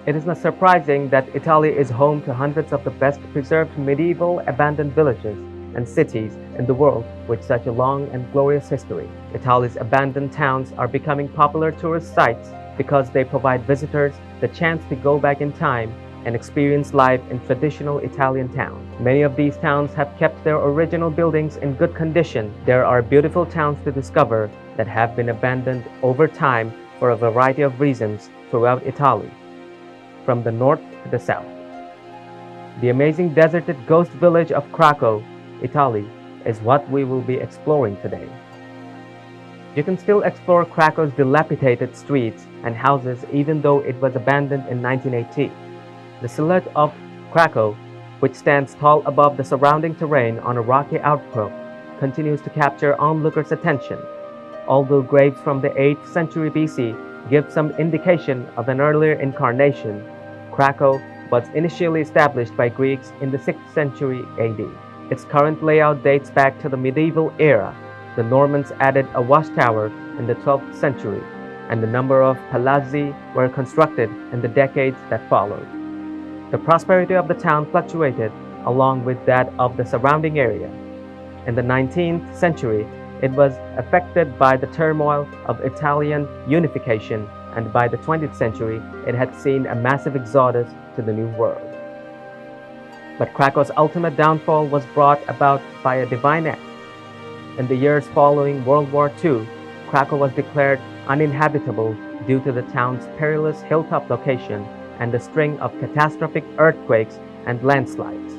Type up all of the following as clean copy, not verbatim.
It is not surprising that Italy is home to hundreds of the best preserved medieval abandoned villages and cities in the world with such a long and glorious history. Italy's abandoned towns are becoming popular tourist sites because they provide visitors the chance to go back in time and experience life in traditional Italian towns. Many of these towns have kept their original buildings in good condition. There are beautiful towns to discover that have been abandoned over time for a variety of reasons throughout Italy, from the north to the south. The amazing deserted ghost village of Krakow, Italy, is what we will be exploring today. You can still explore Krakow's dilapidated streets and houses even though it was abandoned in 1980. The silhouette of Krakow, which stands tall above the surrounding terrain on a rocky outcrop, continues to capture onlookers' attention. Although graves from the 8th century BC give some indication of an earlier incarnation, Krakow was initially established by Greeks in the 6th century AD. Its current layout dates back to the medieval era. The Normans added a watchtower in the 12th century, and a number of palazzi were constructed in the decades that followed. The prosperity of the town fluctuated along with that of the surrounding area. In the 19th century, it was affected by the turmoil of Italian unification, and by the 20th century, it had seen a massive exodus to the New World. But Krakow's ultimate downfall was brought about by a divine act. In the years following World War II, Krakow was declared uninhabitable due to the town's perilous hilltop location and a string of catastrophic earthquakes and landslides.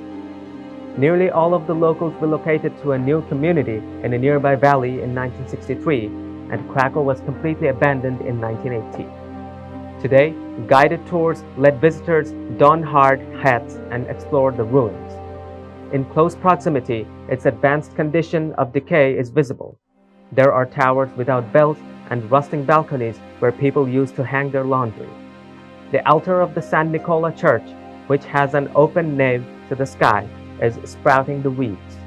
Nearly all of the locals relocated to a new community in a nearby valley in 1963, and Krakow was completely abandoned in 1980. Today, guided tours let visitors don hard hats and explore the ruins. In close proximity, its advanced condition of decay is visible. There are towers without bells and rusting balconies where people used to hang their laundry. The altar of the San Nicola Church, which has an open nave to the sky, is sprouting the weeds.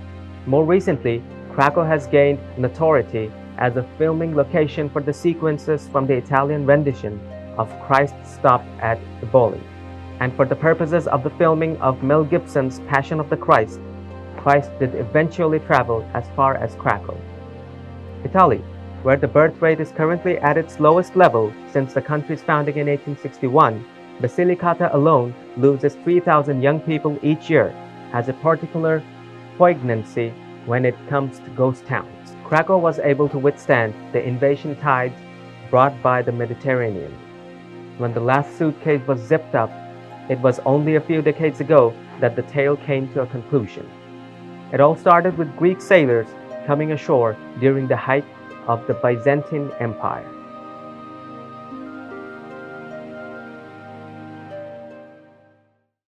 More recently, Krakow has gained notoriety as a filming location for the sequences from the Italian rendition of Christ Stopped at Eboli. And for the purposes of the filming of Mel Gibson's Passion of the Christ, Christ did eventually travel as far as Krakow. Italy, where the birth rate is currently at its lowest level since the country's founding in 1861, Basilicata alone loses 3,000 young people each year, has a particular poignancy when it comes to ghost towns. Krakow was able to withstand the invasion tides brought by the Mediterranean. When the last suitcase was zipped up, it was only a few decades ago that the tale came to a conclusion. It all started with Greek sailors coming ashore during the height of the Byzantine Empire.